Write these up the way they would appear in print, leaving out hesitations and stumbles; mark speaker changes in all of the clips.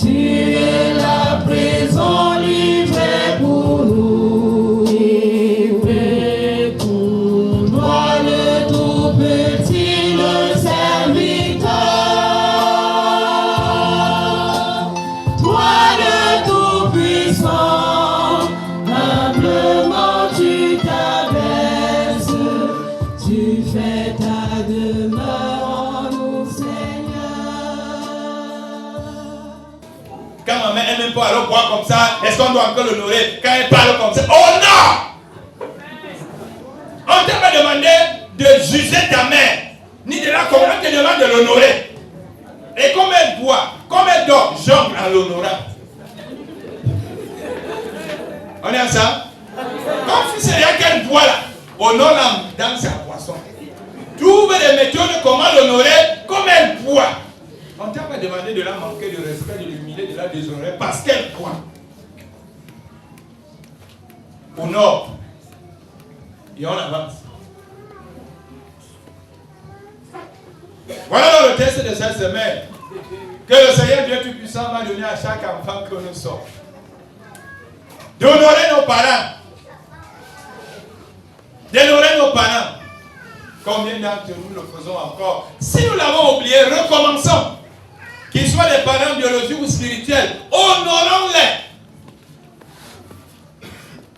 Speaker 1: Tu es la prison livrée pour nous. Livrée pour nous. Toi le tout petit, le serviteur. Toi le tout puissant. Humblement tu t'abaisses. Tu fais ta demeure en nous, Seigneur.
Speaker 2: Quand ma mère aime pas alors boire comme ça, est-ce qu'on doit encore l'honorer quand elle parle comme ça? Oh non! On t'a pas demandé de juger ta mère, ni de la commander, on te demande de l'honorer. Et comme elle boit, comme elle dort, jongle en l'honorant. On est ensemble? Comme si c'est rien qu'elle boit là, honore l'âme dans sa boisson. Trouve des méthodes comment l'honorer comme elle boit. On ne t'a pas demandé de la manquer de respect, de l'humilier, de la déshonorer parce qu'elle boit. Honore. Et on avance. Voilà le texte de cette semaine. Que le Seigneur Dieu Tout-Puissant va donner à chaque enfant que nous sommes. D'honorer nos parents. D'honorer nos parents. Combien d'entre nous le faisons encore? Si nous l'avons oublié, recommençons. Qu'ils soient des parents biologiques ou spirituels, honorons-les.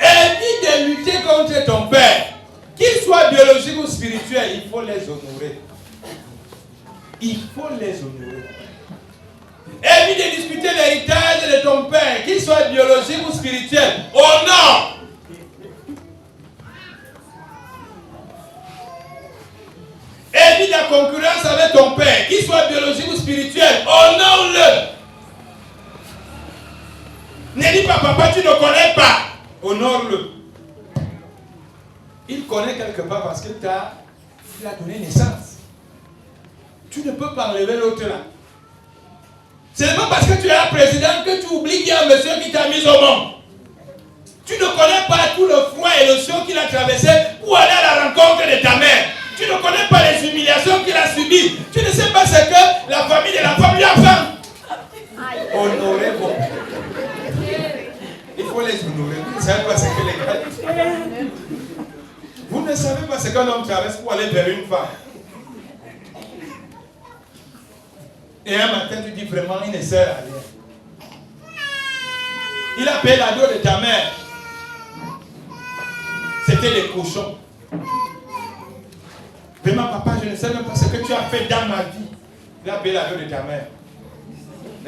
Speaker 2: Évite de lutter contre ton père. Qu'ils soient biologiques ou spirituels, il faut les honorer. Il faut les honorer. Évite de discuter l'héritage de ton père, qu'il soit biologique ou spirituel. Honore. Évite la concurrence avec ton père, qu'il soit biologique ou spirituel. Honore-le. Ne dis pas, papa, tu ne connais pas. Honore-le. Il connaît quelque part parce qu'il t'a donné naissance. Tu ne peux pas enlever l'autre là. Ce n'est pas parce que tu es un président que tu oublies qu'il y a un monsieur qui t'a mis au monde. Tu ne connais pas tout le froid et le chaud qu'il a traversé pour aller à la rencontre de ta mère. Tu ne connais pas les humiliations qu'il a subies. Tu ne sais pas ce que la famille de la femme lui a fait. Honorez vos pères. Il faut les honorer. Vous ne savez pas ce que les gars. Vous ne savez pas ce qu'un homme traverse pour aller vers une femme. Et un matin, tu dis vraiment, il ne sert à rien. Il a payé la dot de ta mère. C'était les cochons. Vraiment, papa, je ne sais même pas ce que tu as fait dans ma vie. Il a payé la dot de ta mère.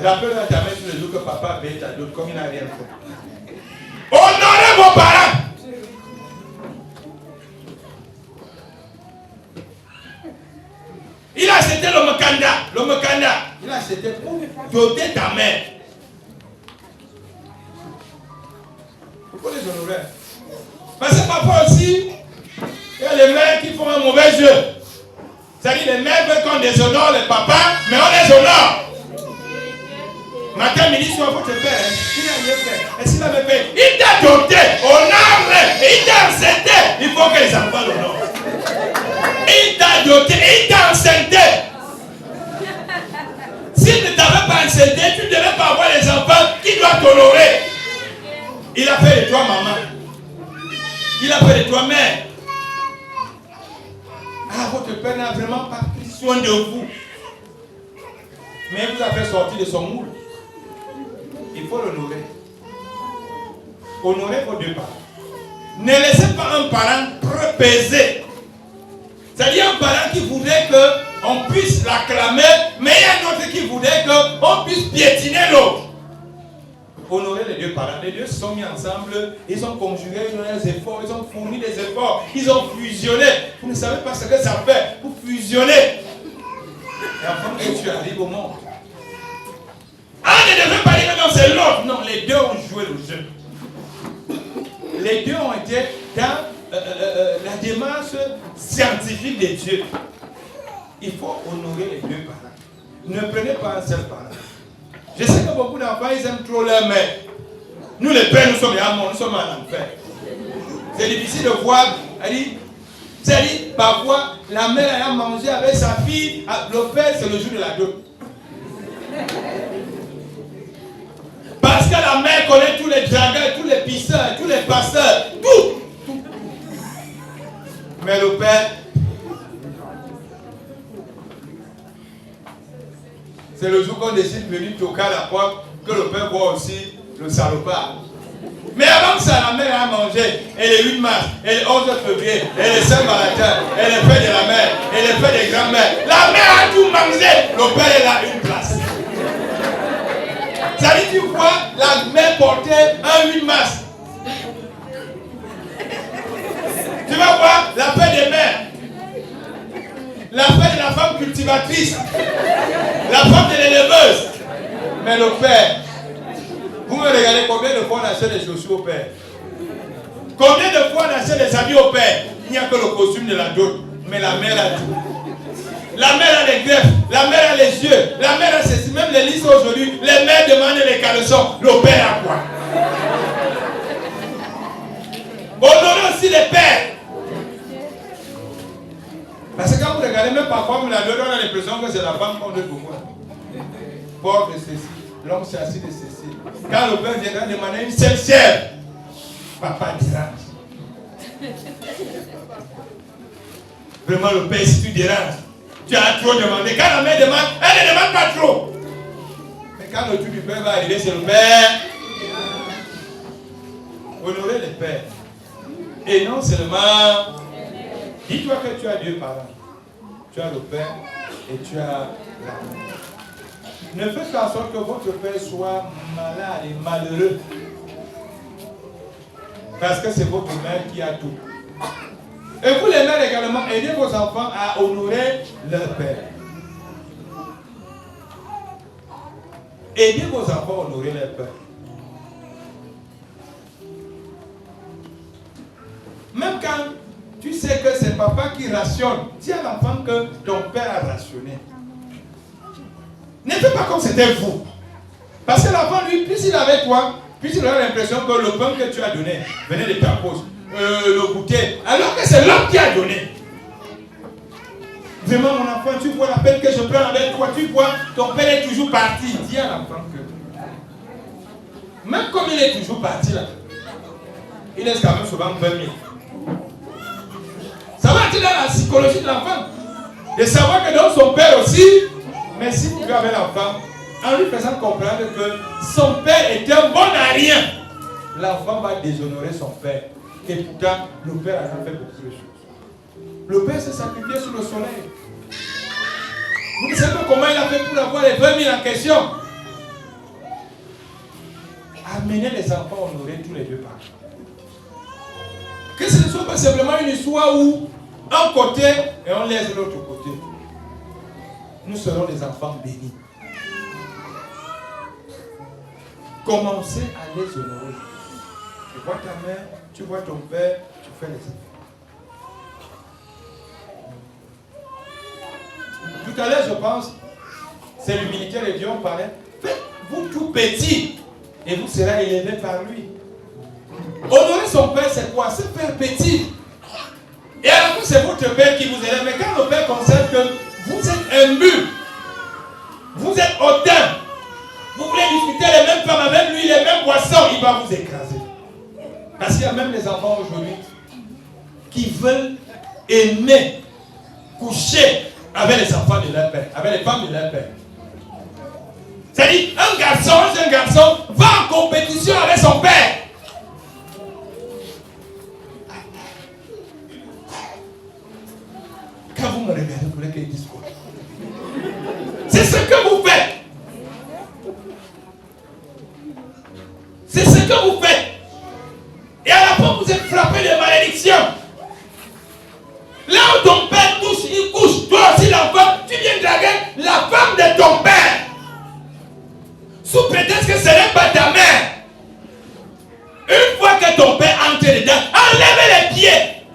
Speaker 2: Rappelle à ta mère tous les jours que papa a payé ta dot comme il n'a rien fait. Honorez vos parents. Il a acheté le mokanda. Il a acheté pour doter ta mère. Il faut les honorer. Parce que parfois aussi, il y a des mères qui font un mauvais jeu. C'est-à-dire les mères veulent qu'on déshonore les papas, mais on les honore. Matin, midi, soir, votre père, il n'a rien fait. Et s'il avait fait, il t'a doté, honore-le, il t'a enceinté. Il faut que les enfants l'honorent. Il t'a doté, il t'a enceinté. S'il ne t'avait pas enceinté, tu ne devais pas avoir les enfants qui doivent t'honorer. Il a fait de toi maman. Il a fait de toi mère. Ah, votre père n'a vraiment pas pris soin de vous. Mais il vous a fait sortir de son moule. Il faut l'honorer. Honorez vos deux parents. Ne laissez pas un parent peser. C'est-à-dire un parent qui voudrait qu'on puisse l'acclamer, mais il y a un autre qui voudrait qu'on puisse piétiner l'autre. Honorer les deux parents. Les deux se sont mis ensemble, ils ont conjugué leurs efforts, ils ont fourni des efforts, ils ont fusionné. Vous ne savez pas ce que ça fait pour fusionner. Et avant que tu arrives au monde. Ah, ne devait pas dire que non, c'est l'autre. Non, les deux ont joué le jeu. Les deux ont été dans la démarche scientifique de Dieu. Il faut honorer les deux parents. Ne prenez pas un seul parent. Je sais que beaucoup d'enfants, ils aiment trop leur mère. Nous les pères, nous sommes à mort, nous sommes en enfer. C'est difficile de voir. C'est-à-dire, parfois, la mère a mangé avec sa fille, le père, c'est le jour de la dot. la mère connaît tous les dragueurs, tous les pisseurs, tous les passeurs, tout. Mais le père, c'est le jour qu'on décide de venir toquer à la porte que le père voit aussi le salopard. Mais avant que ça, la mère a mangé, et le 8 mars, et le 11 février, et le Saint-Valentin, et le fête de la mère, et le fête des grands-mères. La mère a tout mangé, le père est là, une place. Ça dit, tu vois, la mère portait un 8 mars. Tu vas voir la fête des mères, la fête de la femme cultivatrice, la femme de l'éleveuse. Mais le père, vous me regardez combien de fois on achète des chaussures au père? Combien de fois on achète des habits au père? Il n'y a que le costume de la dot, mais la mère a tout. La mère a les greffes, la mère a les yeux, la mère a ceci. Même les listes aujourd'hui, les mères demandent les caleçons. Le père a quoi? Honorez aussi les pères. Parce que quand vous regardez, même parfois, on a l'impression que c'est la femme qu'on veut beaucoup. Porte de ceci, l'homme s'est assis de ceci. Quand le père viendra demander une seule chèvre, papa dérange. Vraiment, le père, si tu déranges, tu as trop demandé. Quand la mère demande, elle ne demande pas trop. Mais quand le tour du père va arriver, c'est le père. Honorer les pères. Et non seulement, dis-toi que tu as deux parents. Tu as le père et tu as la mère. Ne faites pas en sorte que votre père soit malade et malheureux. Parce que c'est votre mère qui a tout. Et vous les mères également, aidez vos enfants à honorer leur père. Aidez vos enfants à honorer leur père. Même quand tu sais que c'est papa qui rationne, dis à l'enfant que ton père a rationné. Ne fais pas comme c'était vous. Parce que l'enfant, lui, plus il est avec toi, plus il aura l'impression que le pain que tu as donné venait de ta pause. Le goûter, alors que c'est l'homme qui a donné. Vraiment, mon enfant, tu vois la peine que je prends avec toi, tu vois, ton père est toujours parti. Dis à l'enfant que, même comme il est toujours parti là, il laisse quand même souvent 20 000. Ça va être dans la psychologie de l'enfant, de savoir que dans son père aussi, mais si vous gardez l'enfant, en lui faisant comprendre que son père était bon à rien, l'enfant va déshonorer son père. Et pourtant, le père a fait beaucoup de choses. Le père s'est sacrifié sous le soleil. Vous ne savez pas comment il a fait pour avoir les 20 000 en question. Amenez les enfants à honorer tous les deux parents. Que ce ne soit pas simplement une histoire où un côté et on laisse l'autre côté. Nous serons des enfants bénis. Commencez à les honorer. Tu vois ta mère, tu vois ton père, tu fais les enfants. Tout à l'heure, je pense, c'est l'humilité de Dieu, on parlait. Faites-vous tout petit et vous serez élevé par lui. Honorer son père, c'est quoi? C'est faire petit. Et à la fin, c'est votre père qui vous élève. Mais quand le père constate que vous êtes imbu, vous êtes hautain, vous voulez discuter les mêmes femmes avec lui, les mêmes poissons, il va vous écraser. Parce qu'il y a même des enfants aujourd'hui qui veulent aimer coucher avec les enfants de leur père, avec les femmes de leur père. C'est-à-dire, un garçon va en compétition avec son père. Quand vous me regardez, vous voulez qu'il dise quoi? C'est ce que vous faites. C'est ce que vous faites. Et à la fin, vous êtes frappé de malédiction. Là où ton père touche, il couche. Toi aussi, l'enfant, tu viens draguer la femme de ton père. Sous prétexte que ce n'est pas ta mère. Une fois que ton père entre dedans, enlève les pieds.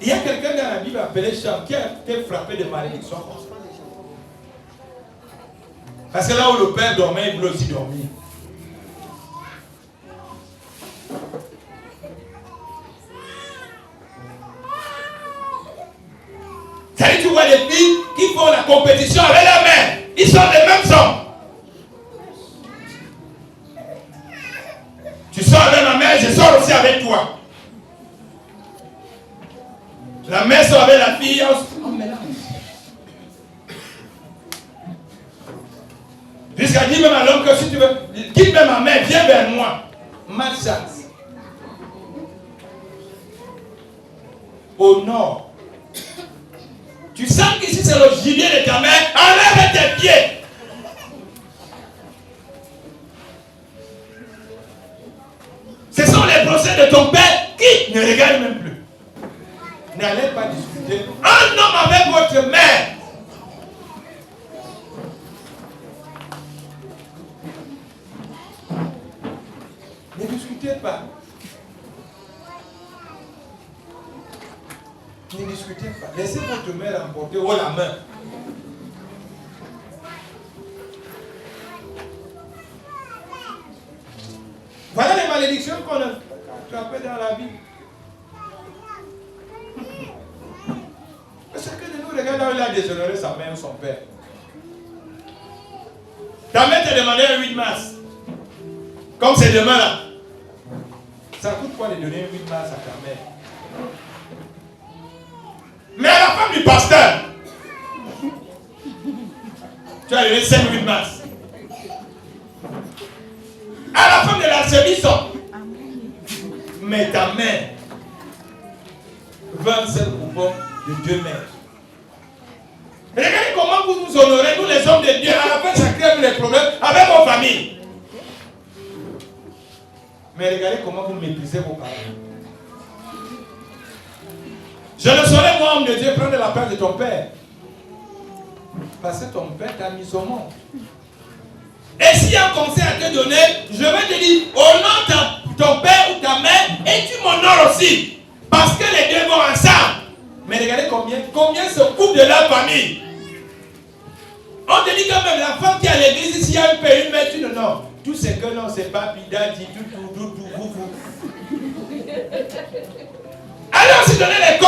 Speaker 2: Il y a quelqu'un dans la Bible appelé Cham qui a été frappé de malédiction. Parce que là où le père dormait, il voulait aussi dormir. C'est-à-dire, tu vois les filles qui font la compétition avec la mère. Ils sont les mêmes hommes. aussi avec toi. La mère sort avec la fille, on mélange. Jusqu'à dire même à l'homme que si tu veux, quitte même ma mère, viens vers moi. Malchance. Au nord. Tu sens qu'ici c'est le gibier de ta mère, enlève tes pieds. Ce sont les procès de ton père qui ne regardent même plus. N'allez pas discuter. Un homme avec votre mère. Ne discutez pas. Ne discutez pas. Laissez votre mère emporter haut la main. Voilà les malédictions qu'on a attrapées dans la vie. Chacun de nous regarde là où il a déshonoré sa mère ou son père. Ta mère t'a demandé un 8 mars. Comme c'est demain là. Ça coûte quoi de donner un 8 mars à ta mère? Mais à la femme du pasteur, tu as donné 5-8 mars. À la femme de l'archevêque, mais ta mère, 27 coupons de 2 mètres. Regardez comment vous nous honorez, nous les hommes de Dieu. À la fin, ça crée des problèmes avec vos familles. Mais regardez comment vous méprisez vos parents. Je ne saurais, moi, homme de Dieu, prendre la place de ton père. Parce que ton père t'a mis au monde. Et s'il y a un conseil à te donner, je vais te dire, honore ton père ou ta mère et tu m'honores aussi. Parce que les deux vont ensemble. Mais regardez combien se coupent de leur famille. On te dit quand même, la femme qui est à l'église, s'il y a une paix, une mère, tu non. Tout ce que non, c'est pas Pida, dit tout, vous. Alors, si donner les